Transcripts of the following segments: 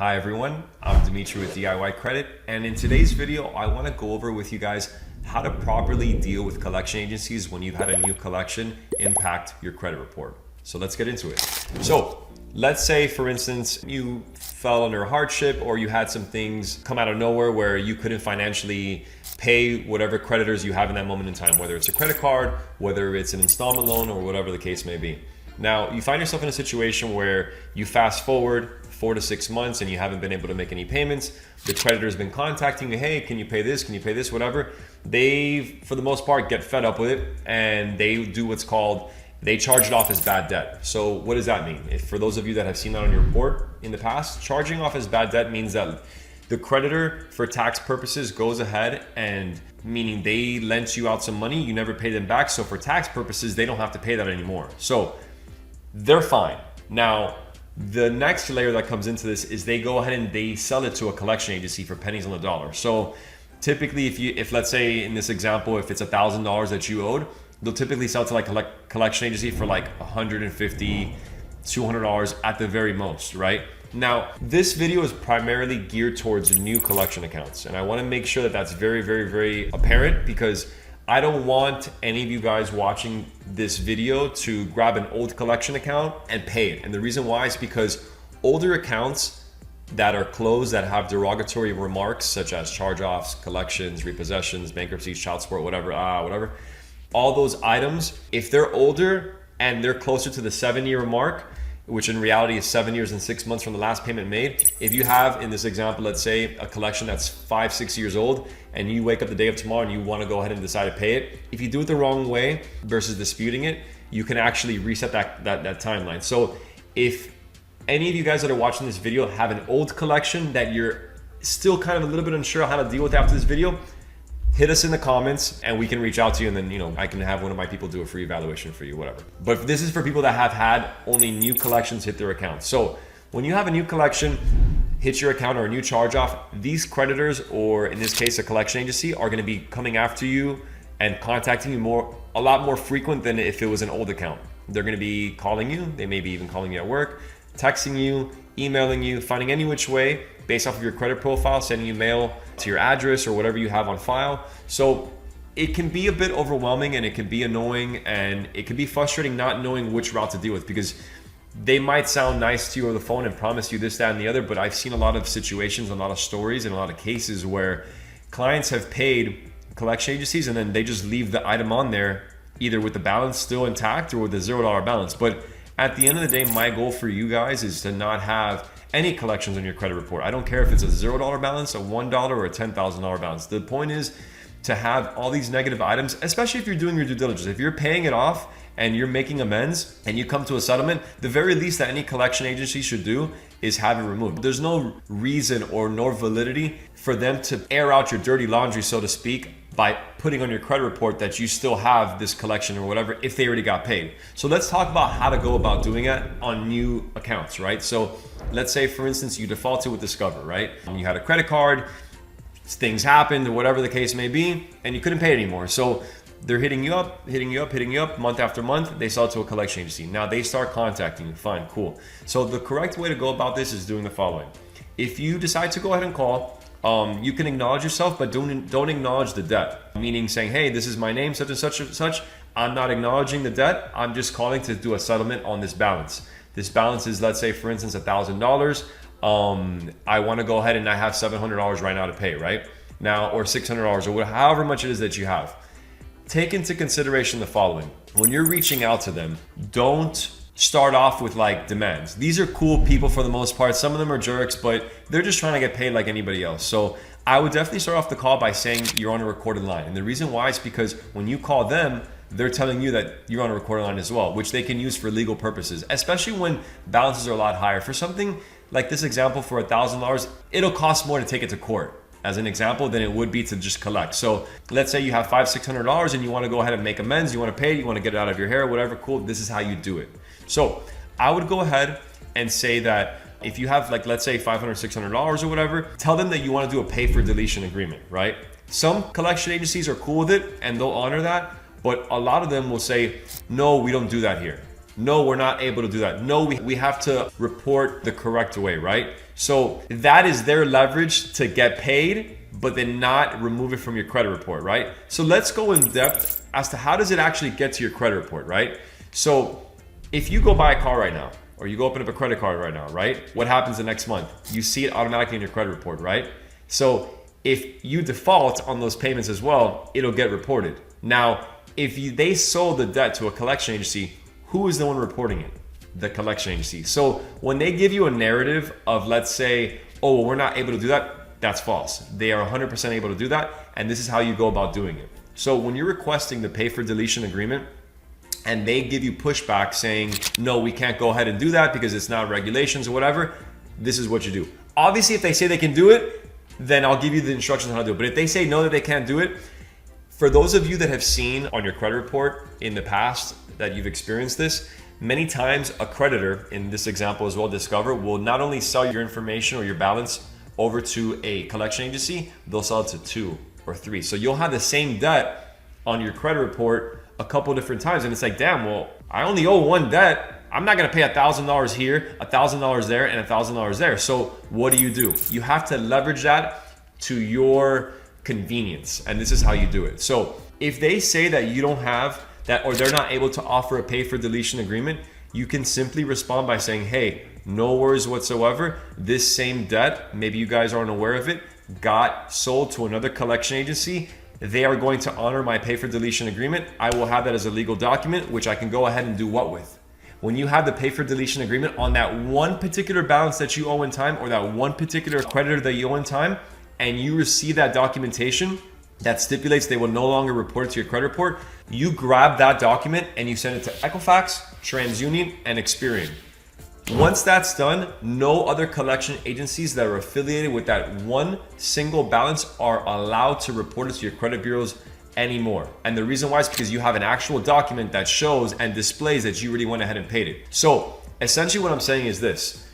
Hi everyone, I'm Dimitri with DIY Credit, and in today's video I want to go over with you guys how to properly deal with collection agencies when you've had a new collection impact your credit report. So let's get into it. So let's say, for instance, you fell under hardship or you had some things come out of nowhere where you couldn't financially pay whatever creditors you have in that moment in time, whether it's a credit card, whether it's an installment loan, or whatever the case may be. Now, you find yourself in a situation where you fast forward 4 to 6 months and you haven't been able to make any payments. The creditor's been contacting you, hey, can you pay this? Can you pay this? Whatever. They, for the most part, get fed up with it and they do what's called, they charge it off as bad debt. So what does that mean? If for those of you that have seen that on your report in the past, charging off as bad debt means that the creditor, for tax purposes, goes ahead and meaning they lent you out some money, you never pay them back. So for tax purposes, they don't have to pay that anymore. So they're fine. Now, the next layer that comes into this is they go ahead and they sell it to a collection agency for pennies on the dollar. So typically if let's say in this example, if it's $1,000 that you owed, they'll typically sell to like a collection agency for like $150, $200 at the very most, right? Now, this video is primarily geared towards new collection accounts. And I want to make sure that that's very, very, very apparent because I don't want any of you guys watching this video to grab an old collection account and pay it. And the reason why is because older accounts that are closed that have derogatory remarks such as charge-offs, collections, repossessions, bankruptcies, child support, whatever, all those items, if they're older and they're closer to the 7-year mark, which in reality is 7 years and 6 months from the last payment made. If you have, in this example, let's say a collection that's 5, 6 years old and you wake up the day of tomorrow and you want to go ahead and decide to pay it, if you do it the wrong way versus disputing it, you can actually reset that timeline. So if any of you guys that are watching this video have an old collection that you're still kind of a little bit unsure how to deal with after this video, hit us in the comments and we can reach out to you, and then I can have one of my people do a free evaluation for you, whatever. But this is for people that have had only new collections hit their account. So when you have a new collection hit your account or a new charge off, these creditors, or in this case a collection agency, are going to be coming after you and contacting you a lot more frequent than if it was an old account. They're going to be calling you, they may be even calling you at work, texting you, emailing you, finding any which way based off of your credit profile, sending you mail to your address or whatever you have on file. So it can be a bit overwhelming and it can be annoying and it can be frustrating not knowing which route to deal with, because they might sound nice to you over the phone and promise you this, that, and the other, but I've seen a lot of situations, a lot of stories, and a lot of cases where clients have paid collection agencies and then they just leave the item on there either with the balance still intact or with a $0 balance. But at the end of the day, my goal for you guys is to not have any collections on your credit report. I don't care if it's a $0 balance, a $1, or a $10,000 balance. The point is to have all these negative items, especially if you're doing your due diligence. If you're paying it off and you're making amends and you come to a settlement, the very least that any collection agency should do is have it removed. There's no reason or no validity for them to air out your dirty laundry, so to speak, by putting on your credit report that you still have this collection or whatever if they already got paid. So let's talk about how to go about doing that on new accounts, right? So let's say, for instance, you defaulted with Discover, right? You had a credit card, things happened, or whatever the case may be, and you couldn't pay it anymore. So they're hitting you up month after month. They sell it to a collection agency. Now they start contacting you. Fine, cool. So the correct way to go about this is doing the following. If you decide to go ahead and call, you can acknowledge yourself, but don't acknowledge the debt. Meaning saying, hey, this is my name, such and such and such. I'm not acknowledging the debt. I'm just calling to do a settlement on this balance. This balance is, let's say, for instance, $1,000. I want to go ahead and I have $700 right now to pay, right? Now, or $600 or however much it is that you have. Take into consideration the following. When you're reaching out to them, don't start off with like demands. These are cool people for the most part. Some of them are jerks, but they're just trying to get paid like anybody else. So I would definitely start off the call by saying you're on a recorded line. And the reason why is because when you call them, they're telling you that you're on a recorded line as well, which they can use for legal purposes, especially when balances are a lot higher. For something like this example, for $1,000, it'll cost more to take it to court, as an example, than it would be to just collect. So let's say you have $500, $600 and you want to go ahead and make amends, you want to pay it, you want to get it out of your hair, whatever, cool, this is how you do it. So I would go ahead and say that if you have, like, let's say $500, $600 or whatever, tell them that you want to do a pay for deletion agreement, right? Some collection agencies are cool with it and they'll honor that, but a lot of them will say, no, we don't do that here. No, we're not able to do that. No, we have to report the correct way, right? So that is their leverage to get paid, but then not remove it from your credit report, right? So let's go in depth as to how does it actually get to your credit report, right? So if you go buy a car right now, or you go open up a credit card right now, right? What happens the next month? You see it automatically in your credit report, right? So if you default on those payments as well, it'll get reported. Now, if they sold the debt to a collection agency, who is the one reporting it? The collection agency. So when they give you a narrative of, let's say, oh, well, we're not able to do that, that's false. They are 100% able to do that, and this is how you go about doing it. So when you're requesting the pay for deletion agreement, and they give you pushback saying, no, we can't go ahead and do that because it's not regulations or whatever, this is what you do. Obviously, if they say they can do it, then I'll give you the instructions on how to do it. But if they say no, that they can't do it, for those of you that have seen on your credit report in the past that you've experienced this, many times a creditor, in this example as well, Discover, will not only sell your information or your balance over to a collection agency, they'll sell it to 2 or 3. So you'll have the same debt on your credit report a couple different times, and it's like, damn, well, I only owe one debt. I'm not gonna pay $1,000 here, $1,000 there, and $1,000 there. So what do? You have to leverage that to your convenience, and this is how you do it. So if they say that you don't have that, or they're not able to offer a pay for deletion agreement, you can simply respond by saying, hey, no worries whatsoever. This same debt, maybe you guys aren't aware of it, got sold to another collection agency. They are going to honor my pay for deletion agreement. I will have that as a legal document, which I can go ahead and do what with? When you have the pay for deletion agreement on that one particular balance that you owe in time, or that one particular creditor that you owe in time, and you receive that documentation that stipulates they will no longer report it to your credit report, you grab that document and you send it to Equifax, TransUnion, and Experian. Once that's done, no other collection agencies that are affiliated with that one single balance are allowed to report it to your credit bureaus anymore. And the reason why is because you have an actual document that shows and displays that you really went ahead and paid it. So essentially what I'm saying is this: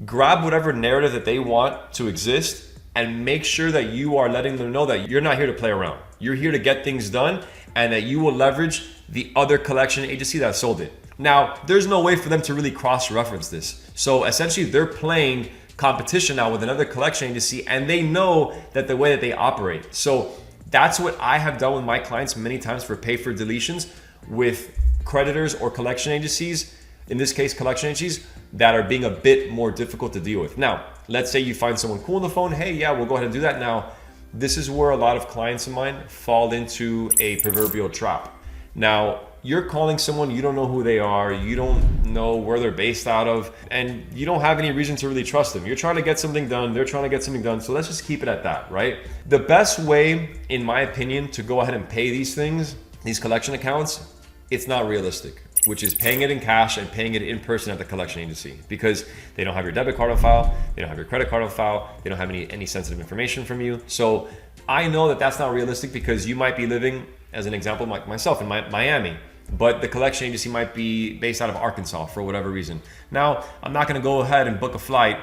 grab whatever narrative that they want to exist and make sure that you are letting them know that you're not here to play around. You're here to get things done, and that you will leverage the other collection agency that sold it. Now, there's no way for them to really cross-reference this. So essentially they're playing competition now with another collection agency, and they know that the way that they operate. So that's what I have done with my clients many times for pay for deletions with creditors or collection agencies, in this case, collection agencies that are being a bit more difficult to deal with. Now, let's say you find someone cool on the phone. Hey, yeah, we'll go ahead and do that. Now, this is where a lot of clients of mine fall into a proverbial trap. Now, you're calling someone, you don't know who they are, you don't know where they're based out of, and you don't have any reason to really trust them. You're trying to get something done, they're trying to get something done, so let's just keep it at that, right? The best way, in my opinion, to go ahead and pay these things, these collection accounts, it's not realistic, which is paying it in cash and paying it in person at the collection agency, because they don't have your debit card on file, they don't have your credit card on file, they don't have any sensitive information from you. So I know that that's not realistic, because you might be living, as an example, like myself in Miami, but the collection agency might be based out of Arkansas for whatever reason. Now, I'm not gonna go ahead and book a flight,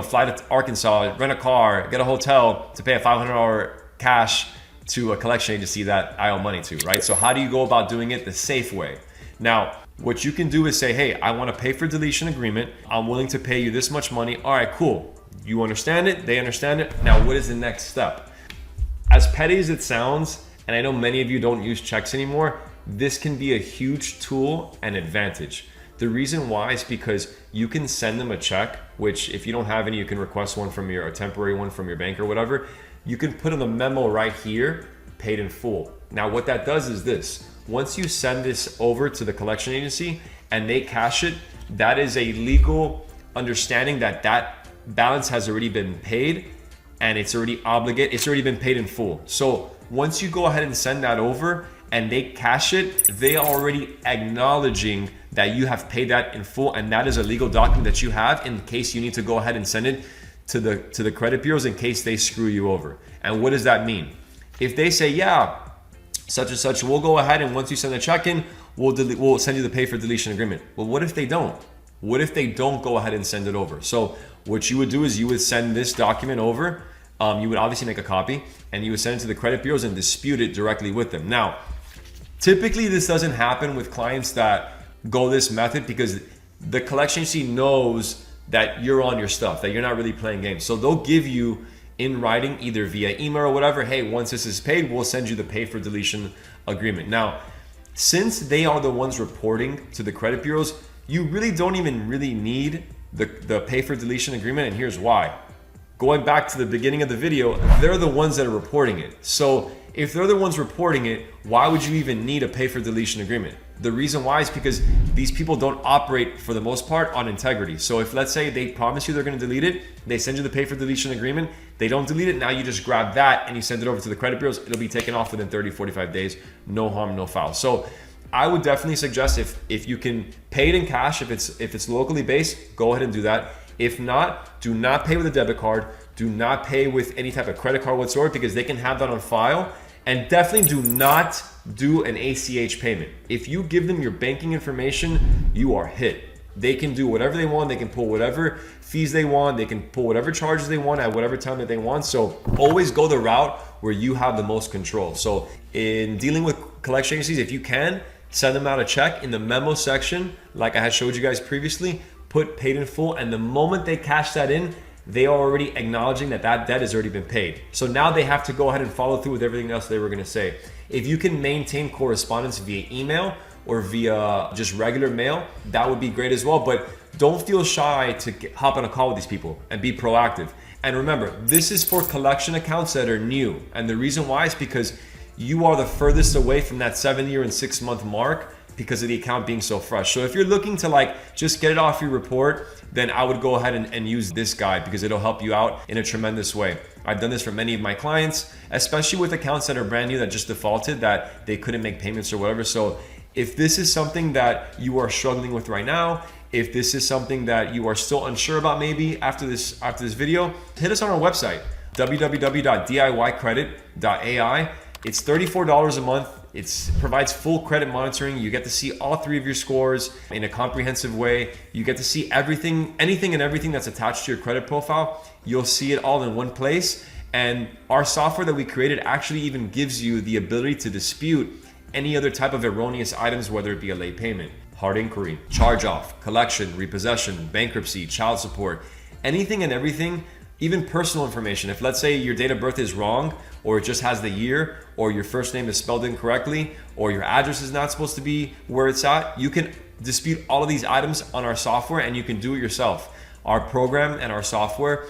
fly to Arkansas, rent a car, get a hotel to pay a $500 cash to a collection agency that I owe money to, right? So how do you go about doing it the safe way? Now, what you can do is say, hey, I wanna pay for deletion agreement. I'm willing to pay you this much money. All right, cool. You understand it, they understand it. Now, what is the next step? As petty as it sounds, and I know many of you don't use checks anymore, this can be a huge tool and advantage. The reason why is because you can send them a check, which if you don't have any, you can request one from a temporary one from your bank or whatever. You can put in the memo right here, paid in full. Now what that does is this: once you send this over to the collection agency and they cash it, that is a legal understanding that that balance has already been paid and it's already obligated, it's already been paid in full. So once you go ahead and send that over and they cash it, they are already acknowledging that you have paid that in full, and that is a legal document that you have in case you need to go ahead and send it to the credit bureaus in case they screw you over. And what does that mean? If they say, yeah, such and such, we'll go ahead and once you send the check in, we'll send you the pay for deletion agreement. Well, what if they don't? What if they don't go ahead and send it over? So what you would do is you would send this document over. You would obviously make a copy and you would send it to the credit bureaus and dispute it directly with them. Now, typically this doesn't happen with clients that go this method because the collection agency knows that you're on your stuff, that you're not really playing games. So they'll give you in writing, either via email or whatever, hey, once this is paid, we'll send you the pay for deletion agreement. Now, since they are the ones reporting to the credit bureaus, you really don't even really need the pay for deletion agreement, and here's why. Going back to the beginning of the video, they're the ones that are reporting it. So if they're the ones reporting it, why would you even need a pay for deletion agreement? The reason why is because these people don't operate for the most part on integrity. So if, let's say, they promise you they're going to delete it, they send you the pay for deletion agreement, they don't delete it, now you just grab that and you send it over to the credit bureaus, it'll be taken off within 30, 45 days, no harm, no foul. So I would definitely suggest if you can pay it in cash, if it's locally based, go ahead and do that. If not, do not pay with a debit card. Do not pay with any type of credit card whatsoever, because they can have that on file. And definitely do not do an ACH payment. If you give them your banking information, you are hit. They can do whatever they want. They can pull whatever fees they want. They can pull whatever charges they want at whatever time that they want. So always go the route where you have the most control. So in dealing with collection agencies, if you can, send them out a check in the memo section, like I had showed you guys previously, put paid in full. And the moment they cash that in, they are already acknowledging that that debt has already been paid. So now they have to go ahead and follow through with everything else they were gonna say. If you can maintain correspondence via email or via just regular mail, that would be great as well. But don't feel shy to hop on a call with these people and be proactive. And remember, this is for collection accounts that are new. And the reason why is because you are the furthest away from that 7-year and 6-month mark because of the account being so fresh. So if you're looking to just get it off your report, then I would go ahead and use this guide because it'll help you out in a tremendous way. I've done this for many of my clients, especially with accounts that are brand new that just defaulted, that they couldn't make payments or whatever. So if this is something that you are struggling with right now, if this is something that you are still unsure about maybe after this video, hit us on our website, www.diycredit.ai. It's $34 a month. It provides full credit monitoring. You get to see all 3 of your scores in a comprehensive way. You get to see everything, anything and everything that's attached to your credit profile. You'll see it all in one place. And our software that we created actually even gives you the ability to dispute any other type of erroneous items, whether it be a late payment, hard inquiry, charge off, collection, repossession, bankruptcy, child support, anything and everything. Even personal information. If, let's say, your date of birth is wrong, or it just has the year, or your first name is spelled incorrectly, or your address is not supposed to be where it's at, you can dispute all of these items on our software, and you can do it yourself. Our program and our software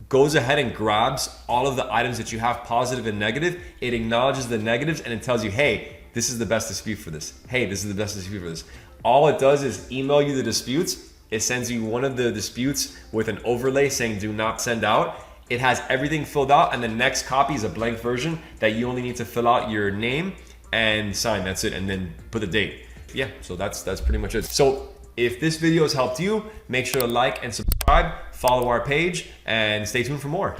goes ahead and grabs all of the items that you have, positive and negative. It acknowledges the negatives and it tells you, hey, this is the best dispute for this. Hey, this is the best dispute for this. All it does is email you the disputes. It sends you one of the disputes with an overlay saying do not send out. It has everything filled out, and the next copy is a blank version that you only need to fill out your name and sign. That's it, and then put the date. Yeah, so that's pretty much it. So if this video has helped you, make sure to like and subscribe, follow our page, and stay tuned for more.